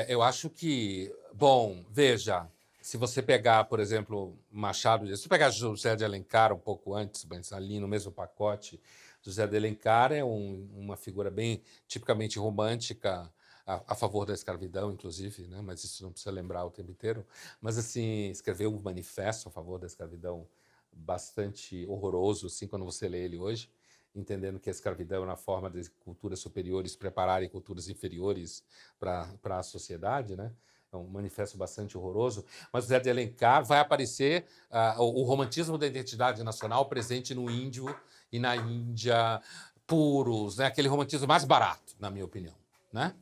Eu acho que, bom, veja, se você pegar, por exemplo, Machado, se você pegar José de Alencar um pouco antes, mas ali no mesmo pacote, José de Alencar é uma figura bem tipicamente romântica, a favor da escravidão, inclusive, né? Mas isso não precisa lembrar o tempo inteiro. Mas, assim, escreveu um manifesto a favor da escravidão bastante horroroso, assim, quando você lê ele hoje, entendendo que a escravidão é uma forma de culturas superiores prepararem culturas inferiores para a sociedade, né? É um manifesto bastante horroroso, mas o Zé de Alencar vai aparecer o romantismo da identidade nacional presente no índio e na Índia puros, né? Aquele romantismo mais barato, na minha opinião, né?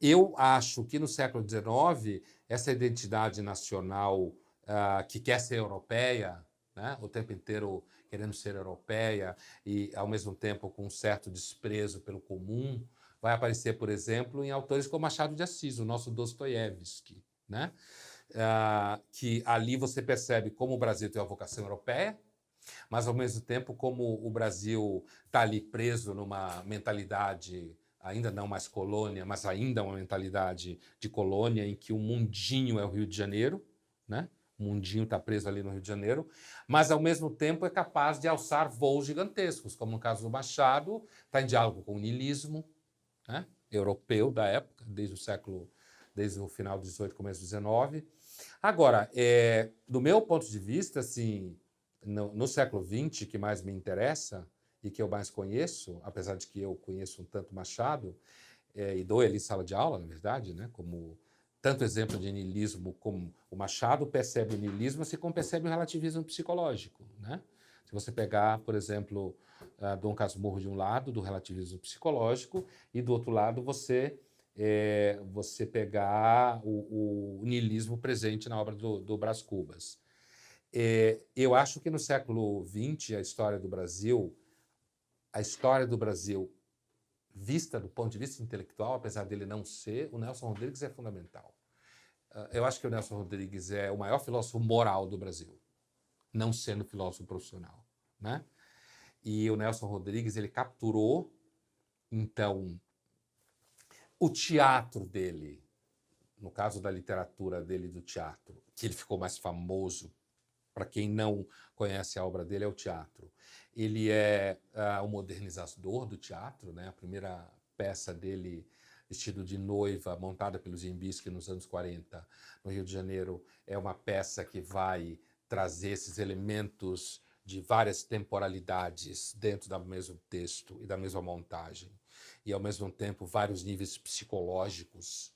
Eu acho que no século XIX, essa identidade nacional que quer ser europeia, né, o tempo inteiro querendo ser europeia e, ao mesmo tempo, com um certo desprezo pelo comum, vai aparecer, por exemplo, em autores como Machado de Assis, o nosso Dostoiévski, né? Que ali você percebe como o Brasil tem uma vocação europeia, mas ao mesmo tempo como o Brasil está ali preso numa mentalidade ainda não mais colônia, mas ainda uma mentalidade de colônia em que o mundinho é o Rio de Janeiro, né? O mundinho está preso ali no Rio de Janeiro, mas ao mesmo tempo é capaz de alçar voos gigantescos, como no caso do Machado, está em diálogo com o niilismo, né? Europeu da época, desde o final do 18, começo do 19. Agora, do meu ponto de vista, assim, no século XX, que mais me interessa e que eu mais conheço, apesar de que eu conheço um tanto Machado, e dou ele em sala de aula, na verdade, né, como tanto exemplo de niilismo como o Machado percebe o niilismo, assim como percebe o relativismo psicológico, né? Se você pegar, por exemplo, Dom Casmurro de um lado, do relativismo psicológico, e do outro lado você pegar o niilismo presente na obra do Brás Cubas. Eu acho que no século XX, a história do Brasil, vista do ponto de vista intelectual, apesar dele não ser, o Nelson Rodrigues é fundamental. Eu acho que o Nelson Rodrigues é o maior filósofo moral do Brasil, não sendo filósofo profissional, né? E o Nelson Rodrigues, ele capturou, então, o teatro dele, no caso da literatura dele do teatro, que ele ficou mais famoso, para quem não conhece a obra dele, é o teatro. Ele é o modernizador do teatro, né? A primeira peça dele, Vestido de Noiva, montada pelo Ziembinski nos anos 40, no Rio de Janeiro, é uma peça que vai trazer esses elementos de várias temporalidades dentro do mesmo texto e da mesma montagem, e ao mesmo tempo vários níveis psicológicos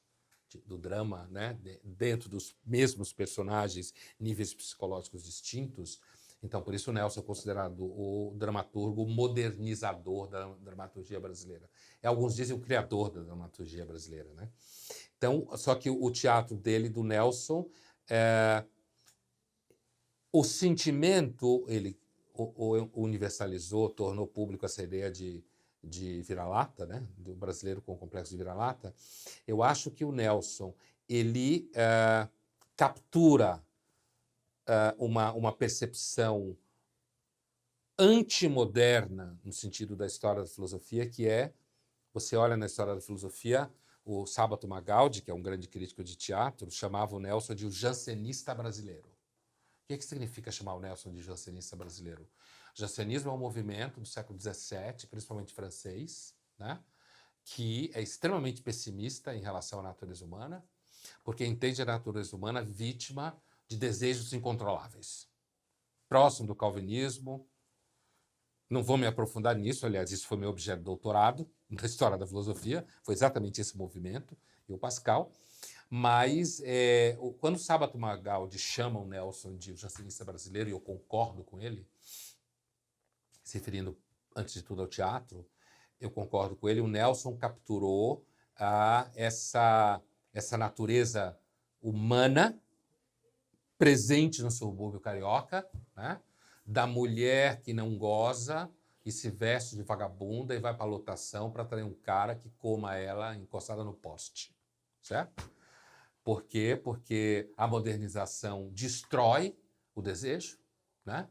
do drama, né? Dentro dos mesmos personagens, níveis psicológicos distintos. Então, por isso o Nelson é considerado o dramaturgo modernizador da dramaturgia brasileira. Alguns dizem o criador da dramaturgia brasileira, né? Então, só que o teatro dele, do Nelson, o sentimento, ele o universalizou, tornou público essa ideia de vira-lata, né? Do brasileiro com o complexo de vira-lata. Eu acho que o Nelson ele captura uma percepção antimoderna no sentido da história da filosofia, que é, você olha na história da filosofia, o Sábato Magaldi, que é um grande crítico de teatro, chamava o Nelson de o jansenista brasileiro. O que significa chamar o Nelson de jansenista brasileiro? O jansenismo é um movimento do século XVII, principalmente francês, né? Que é extremamente pessimista em relação à natureza humana, porque entende a natureza humana vítima de desejos incontroláveis. Próximo do calvinismo, não vou me aprofundar nisso, aliás, isso foi meu objeto de doutorado na história da filosofia, foi exatamente esse movimento, e o Pascal. Mas quando o Sábato Magaldi chama o Nelson de jansenista brasileiro, e eu concordo com ele, se referindo antes de tudo ao teatro, eu concordo com ele, o Nelson capturou essa natureza humana presente no subúrbio carioca, né? Da mulher que não goza e se veste de vagabunda e vai para a lotação para trazer um cara que coma ela encostada no poste, certo? Por quê? Porque a modernização destrói o desejo, né?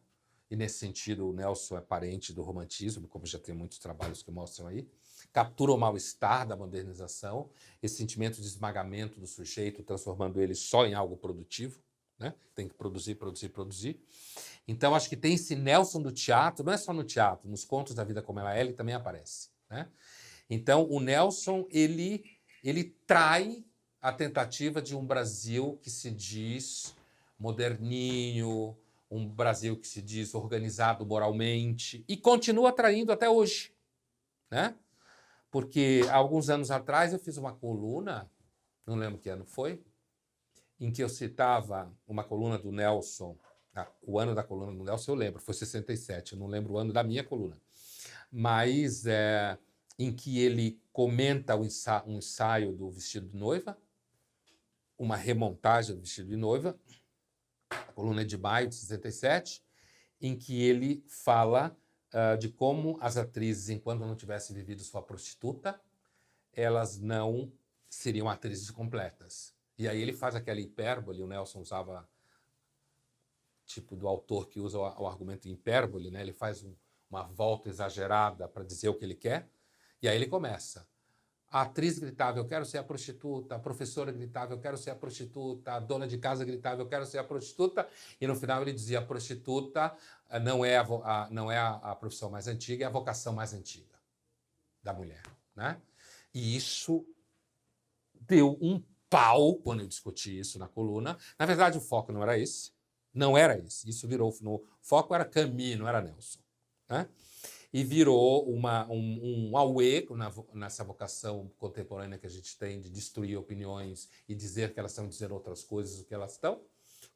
e nesse sentido o Nelson é parente do romantismo, como já tem muitos trabalhos que mostram aí, captura o mal-estar da modernização, esse sentimento de esmagamento do sujeito, transformando ele só em algo produtivo, né? Tem que produzir, produzir, produzir. Então, acho que tem esse Nelson do teatro, não é só no teatro, nos contos da vida como ela é, ele também aparece, né? Então, o Nelson, ele trai a tentativa de um Brasil que se diz moderninho, um Brasil que se diz organizado moralmente, e continua traindo até hoje, né? Porque há alguns anos atrás eu fiz uma coluna, não lembro que ano foi, em que eu citava uma coluna do Nelson. O ano da coluna do Nelson eu lembro, foi 67, eu não lembro o ano da minha coluna. Mas em que ele comenta um ensaio do Vestido de Noiva, uma remontagem do Vestido de Noiva, a coluna é de maio de 67, em que ele fala de como as atrizes, enquanto não tivessem vivido sua prostituta, elas não seriam atrizes completas. E aí ele faz aquela hipérbole, o Nelson usava tipo do autor que usa o argumento hipérbole, né? Ele faz uma volta exagerada para dizer o que ele quer, e aí ele começa. A atriz gritava, eu quero ser a prostituta, a professora gritava, eu quero ser a prostituta, a dona de casa gritava, eu quero ser a prostituta, e no final ele dizia, a prostituta não é a profissão mais antiga, é a vocação mais antiga da mulher, né? E isso deu um pau quando eu discuti isso na coluna. Na verdade, o foco não era esse. Não era esse. Isso virou... O foco era Camus, não era Nelson. Né? E virou um auê nessa vocação contemporânea que a gente tem de destruir opiniões e dizer que elas estão dizendo outras coisas do que elas estão,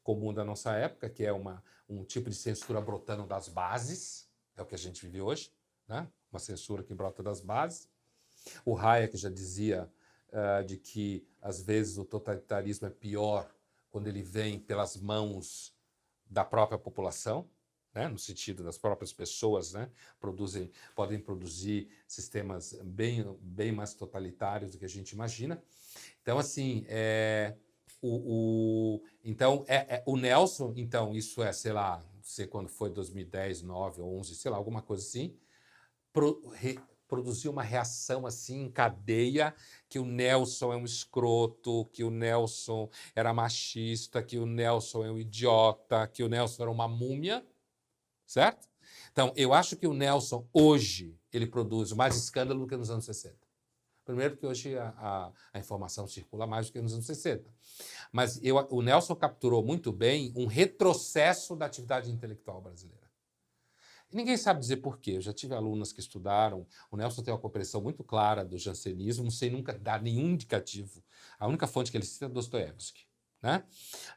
comum da nossa época, que é um tipo de censura brotando das bases, é o que a gente vive hoje, né? Uma censura que brota das bases. O Hayek já dizia de que, às vezes, o totalitarismo é pior quando ele vem pelas mãos da própria população, né? No sentido das próprias pessoas, né? Podem produzir sistemas bem mais totalitários do que a gente imagina. Então, assim, o Nelson, então, isso sei lá, não sei quando foi, 2010, 2009 ou 11, sei lá, alguma coisa assim, produziu uma reação assim em cadeia, que o Nelson é um escroto, que o Nelson era machista, que o Nelson é um idiota, que o Nelson era uma múmia, certo? Então, eu acho que o Nelson, hoje, ele produz mais escândalo do que nos anos 60. Primeiro porque hoje a informação circula mais do que nos anos 60. Mas o Nelson capturou muito bem um retrocesso da atividade intelectual brasileira. E ninguém sabe dizer por quê. Eu já tive alunas que estudaram. O Nelson tem uma compreensão muito clara do jansenismo, sem nunca dar nenhum indicativo. A única fonte que ele cita é Dostoiévski, né?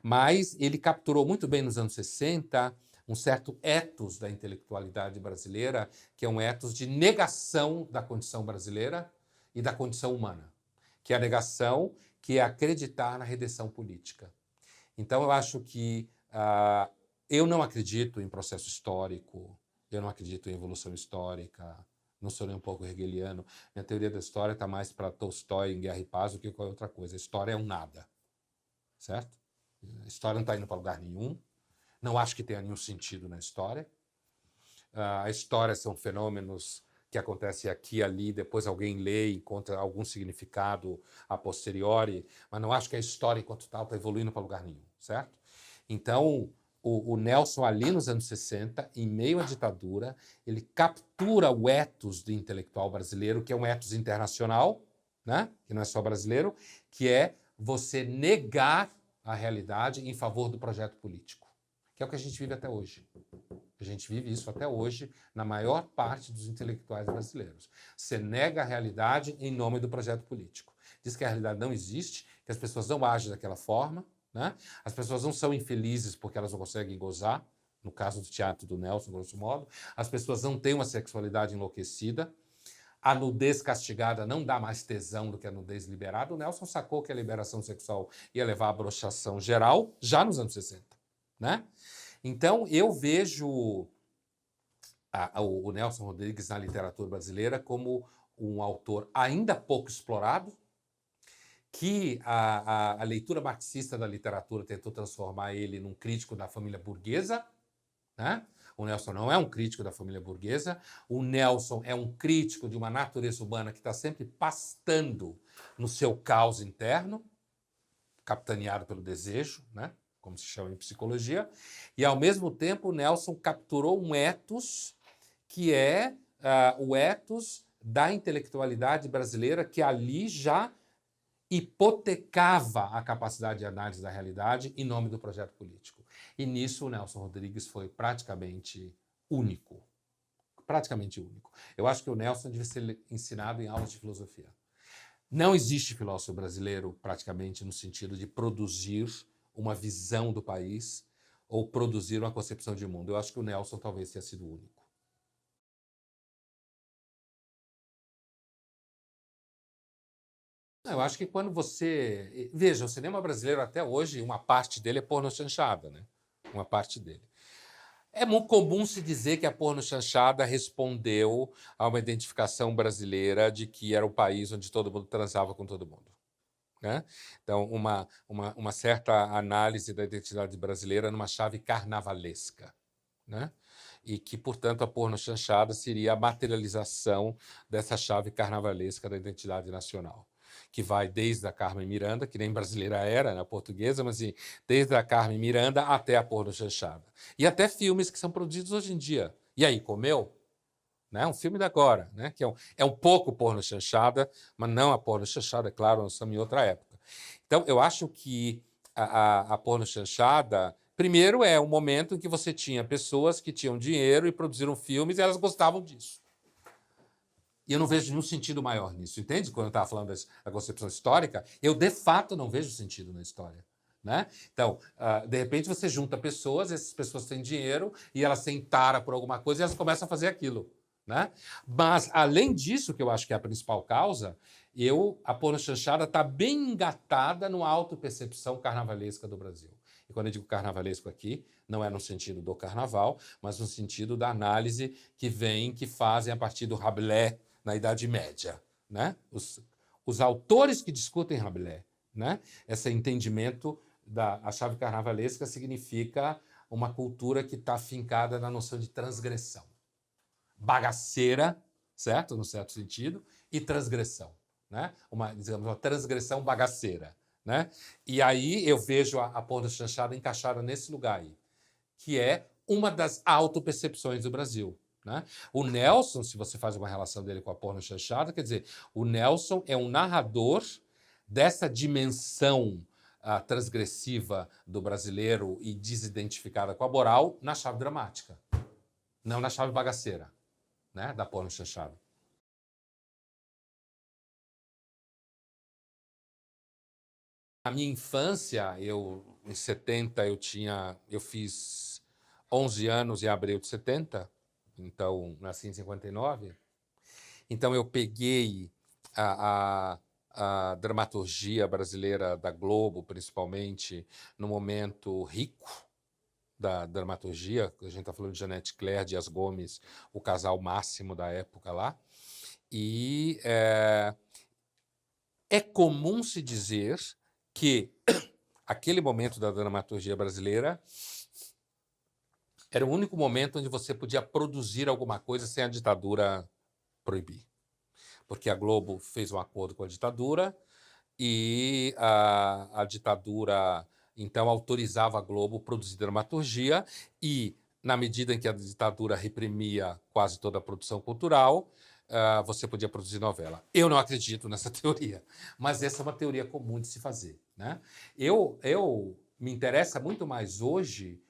Mas ele capturou muito bem nos anos 60 um certo ethos da intelectualidade brasileira, que é um ethos de negação da condição brasileira e da condição humana, que é a negação, que é acreditar na redenção política. Então, eu acho que eu não acredito em processo histórico, eu não acredito em evolução histórica, não sou nem um pouco hegeliano. Minha teoria da história está mais para Tolstói em Guerra e Paz do que qualquer outra coisa. A história é um nada, certo? A história não está indo para lugar nenhum. Não acho que tenha nenhum sentido na história. A história são fenômenos que acontecem aqui e ali, depois alguém lê e encontra algum significado a posteriori, mas não acho que a história, enquanto tal, está evoluindo para lugar nenhum, certo? Então, o Nelson, ali nos anos 60, em meio à ditadura, ele captura o ethos do intelectual brasileiro, que é um ethos internacional, né? Que não é só brasileiro, que é você negar a realidade em favor do projeto político, que é o que a gente vive até hoje. A gente vive isso até hoje na maior parte dos intelectuais brasileiros. Você nega a realidade em nome do projeto político. Diz que a realidade não existe, que as pessoas não agem daquela forma, né? As pessoas não são infelizes porque elas não conseguem gozar, no caso do teatro do Nelson, grosso modo. As pessoas não têm uma sexualidade enlouquecida. A nudez castigada não dá mais tesão do que a nudez liberada. O Nelson sacou que a liberação sexual ia levar à broxação geral já nos anos 60, né? Então, eu vejo o Nelson Rodrigues na literatura brasileira como um autor ainda pouco explorado, que a leitura marxista da literatura tentou transformar ele num crítico da família burguesa, né? O Nelson não é um crítico da família burguesa. O Nelson é um crítico de uma natureza humana que está sempre pastando no seu caos interno, capitaneado pelo desejo, né? Como se chama em psicologia. E, ao mesmo tempo, o Nelson capturou um ethos que é o ethos da intelectualidade brasileira, que ali já hipotecava a capacidade de análise da realidade em nome do projeto político. E nisso o Nelson Rodrigues foi praticamente único. Praticamente único. Eu acho que o Nelson devia ser ensinado em aulas de filosofia. Não existe filósofo brasileiro, praticamente, no sentido de produzir uma visão do país ou produzir uma concepção de mundo. Eu acho que o Nelson talvez tenha sido o único. Eu acho que quando você... Veja, o cinema brasileiro até hoje, uma parte dele é pornochanchada, né? Uma parte dele. É muito comum se dizer que a pornochanchada respondeu a uma identificação brasileira de que era o país onde todo mundo transava com todo mundo. Né? Então, uma certa análise da identidade brasileira numa chave carnavalesca. Né? E que, portanto, a pornochanchada seria a materialização dessa chave carnavalesca da identidade nacional, que vai desde a Carmen Miranda, que nem brasileira era, né, portuguesa, mas assim, desde a Carmen Miranda até a pornochanchada. E até filmes que são produzidos hoje em dia. E aí, comeu? Né? Um filme da agora, né? Que é um pouco pornochanchada, mas não a pornochanchada, é claro, nós estamos em outra época. Então, eu acho que a pornochanchada, primeiro, é um momento em que você tinha pessoas que tinham dinheiro e produziram filmes e elas gostavam disso. E eu não vejo nenhum sentido maior nisso, entende? Quando eu estava falando da concepção histórica, eu, de fato, não vejo sentido na história. Né? Então, de repente, você junta pessoas, essas pessoas têm dinheiro e elas têm tara por alguma coisa e elas começam a fazer aquilo. Né? Mas, além disso, que eu acho que é a principal causa, a pornochanchada está bem engatada numa autopercepção carnavalesca do Brasil. E quando eu digo carnavalesco aqui, não é no sentido do carnaval, mas no sentido da análise que fazem a partir do Rabelais na Idade Média. Né? Os autores que discutem Rabelais, né? Esse entendimento a chave carnavalesca significa uma cultura que está fincada na noção de transgressão. Bagaceira, certo? No certo sentido, e transgressão. Né? Digamos, uma transgressão bagaceira. Né? E aí eu vejo a pornochanchada encaixada nesse lugar aí, que é uma das autopercepções do Brasil. Né? O Nelson, se você faz uma relação dele com a pornochanchada, quer dizer, o Nelson é um narrador dessa dimensão transgressiva do brasileiro e desidentificada com a moral na chave dramática, não na chave bagaceira, né, da pornochanchada. Na minha infância, em 70, eu fiz 11 anos em abril de 70, então nasci em 59. Então eu peguei a dramaturgia brasileira da Globo, principalmente, no momento rico da dramaturgia. A gente está falando de Janete Claire, Dias Gomes, o casal máximo da época lá. E é comum se dizer que aquele momento da dramaturgia brasileira era o único momento onde você podia produzir alguma coisa sem a ditadura proibir. Porque a Globo fez um acordo com a ditadura e a ditadura, então, autorizava a Globo a produzir dramaturgia e, na medida em que a ditadura reprimia quase toda a produção cultural, você podia produzir novela. Eu não acredito nessa teoria, mas essa é uma teoria comum de se fazer. Né? Eu me interessa muito mais hoje,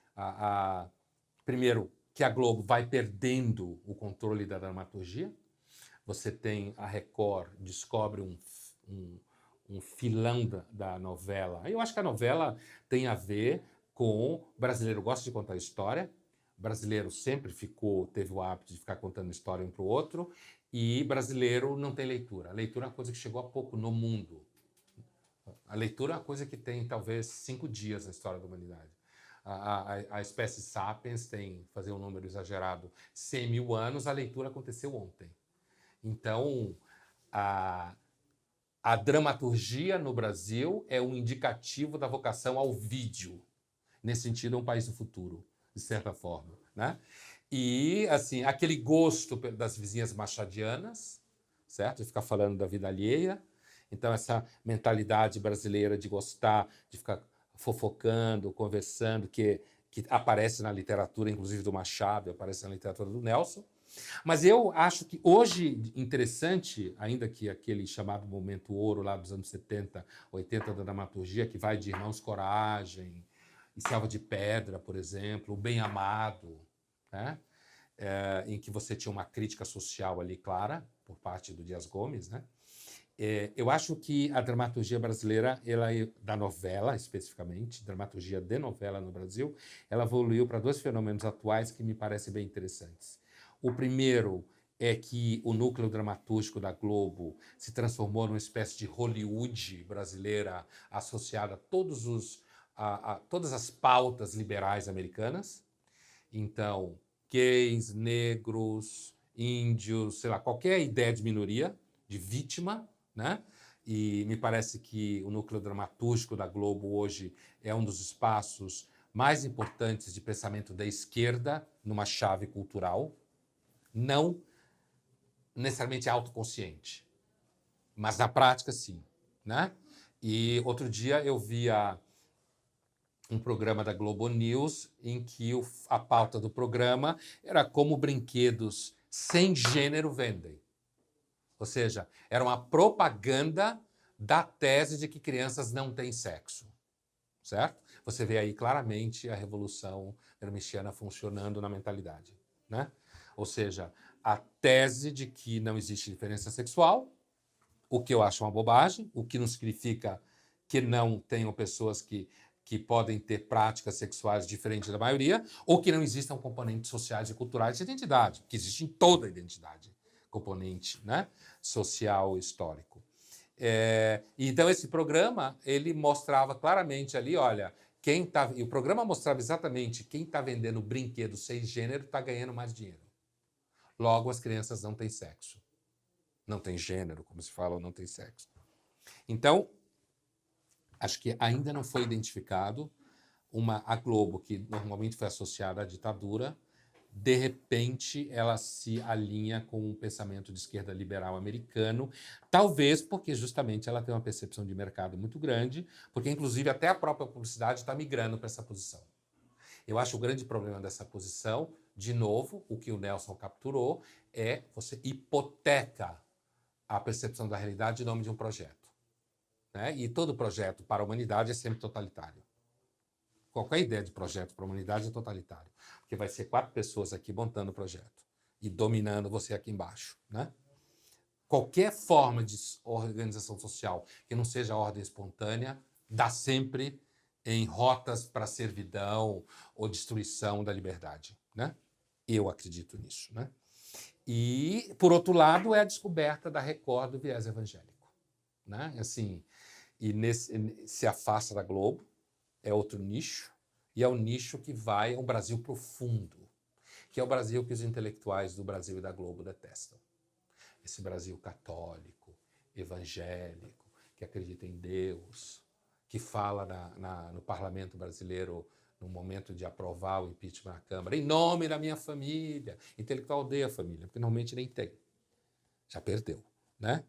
primeiro, que a Globo vai perdendo o controle da dramaturgia. Você tem a Record, descobre um filão da novela. Eu acho que a novela tem a ver com o brasileiro gosta de contar história, o brasileiro sempre teve o hábito de ficar contando história um para o outro, e brasileiro não tem leitura. A leitura é uma coisa que chegou há pouco no mundo. A leitura é uma coisa que tem talvez 5 dias na história da humanidade. A espécie sapiens tem, fazer um número exagerado, 100 mil anos, a leitura aconteceu ontem. Então, a dramaturgia no Brasil é um indicativo da vocação ao vídeo. Nesse sentido, é um país do futuro, de certa forma. Né? E, assim, aquele gosto das vizinhas machadianas, certo? De ficar falando da vida alheia. Então, essa mentalidade brasileira de gostar, de ficar fofocando, conversando, que aparece na literatura, inclusive do Machado, aparece na literatura do Nelson. Mas eu acho que hoje, interessante, ainda que aquele chamado momento ouro lá dos anos 70, 80 da dramaturgia, que vai de Irmãos Coragem, e Selva de Pedra, por exemplo, O Bem Amado, né? Em que você tinha uma crítica social ali clara, por parte do Dias Gomes, né? Eu acho que a dramaturgia brasileira, da novela especificamente, dramaturgia de novela no Brasil, ela evoluiu para dois fenômenos atuais que me parecem bem interessantes. O primeiro é que o núcleo dramatúrgico da Globo se transformou numa espécie de Hollywood brasileira associada a todas as pautas liberais americanas. Então, gays, negros, índios, sei lá, qualquer ideia de minoria, de vítima, né? E me parece que o núcleo dramatúrgico da Globo hoje é um dos espaços mais importantes de pensamento da esquerda numa chave cultural, não necessariamente autoconsciente, mas na prática sim, né? E outro dia eu via um programa da Globo News em que a pauta do programa era como brinquedos sem gênero vendem. Ou seja, era uma propaganda da tese de que crianças não têm sexo, certo? Você vê aí claramente a revolução gramsciana funcionando na mentalidade, né? Ou seja, a tese de que não existe diferença sexual, o que eu acho uma bobagem, o que não significa que não tenham pessoas que podem ter práticas sexuais diferentes da maioria, ou que não existam componentes sociais e culturais de identidade, que existe em toda a identidade, componente, né, social histórico. Então, esse programa, ele mostrava claramente ali, olha, e o programa mostrava exatamente quem está vendendo brinquedo sem gênero está ganhando mais dinheiro. Logo, as crianças não têm sexo. Não tem gênero, como se fala, ou não tem sexo. Então, acho que ainda não foi identificado a Globo, que normalmente foi associada à ditadura, de repente ela se alinha com um pensamento de esquerda liberal americano, talvez porque justamente ela tem uma percepção de mercado muito grande, porque inclusive até a própria publicidade está migrando para essa posição. Eu acho o grande problema dessa posição, de novo, o que o Nelson capturou, é você hipoteca a percepção da realidade em nome de um projeto, né? E todo projeto para a humanidade é sempre totalitário. Qualquer ideia de projeto para a humanidade é totalitário, porque vai ser 4 pessoas aqui montando o projeto e dominando você aqui embaixo, né? Qualquer forma de organização social que não seja ordem espontânea dá sempre em rotas para servidão ou destruição da liberdade, né? Eu acredito nisso, né? E, por outro lado, é a descoberta da Record do viés evangélico, né? Assim, se afasta da Globo, é outro nicho, e é o nicho que vai ao Brasil profundo, que é o Brasil que os intelectuais do Brasil e da Globo detestam. Esse Brasil católico, evangélico, que acredita em Deus, que fala no parlamento brasileiro no momento de aprovar o impeachment na Câmara, em nome da minha família. Intelectual odeia a família, porque normalmente nem tem. Já perdeu, né?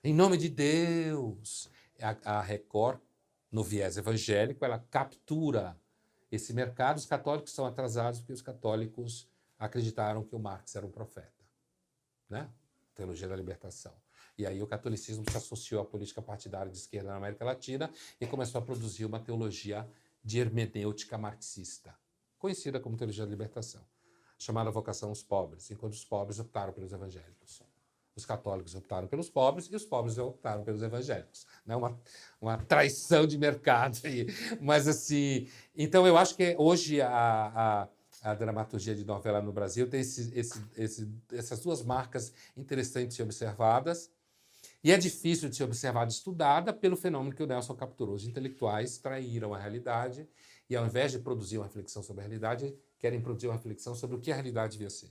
Em nome de Deus. A Record, no viés evangélico, ela captura esse mercado. Os católicos são atrasados porque os católicos acreditaram que o Marx era um profeta, né? Teologia da libertação. E aí o catolicismo se associou à política partidária de esquerda na América Latina e começou a produzir uma teologia de hermenêutica marxista, conhecida como teologia da libertação, chamada vocação aos pobres, enquanto os pobres optaram pelos evangélicos. Os católicos optaram pelos pobres e os pobres optaram pelos evangélicos. Né? Uma traição de mercado aí. Mas assim, então eu acho que hoje a dramaturgia de novela no Brasil tem essas duas marcas interessantes de ser observadas. E é difícil de ser observada e estudada pelo fenômeno que o Nelson capturou. Os intelectuais traíram a realidade e, ao invés de produzir uma reflexão sobre a realidade, querem produzir uma reflexão sobre o que a realidade devia ser.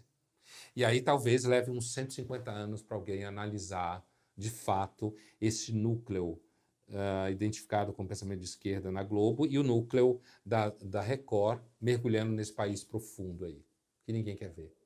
E aí talvez leve uns 150 anos para alguém analisar, de fato, esse núcleo identificado com o pensamento de esquerda na Globo e o núcleo da Record mergulhando nesse país profundo aí, que ninguém quer ver.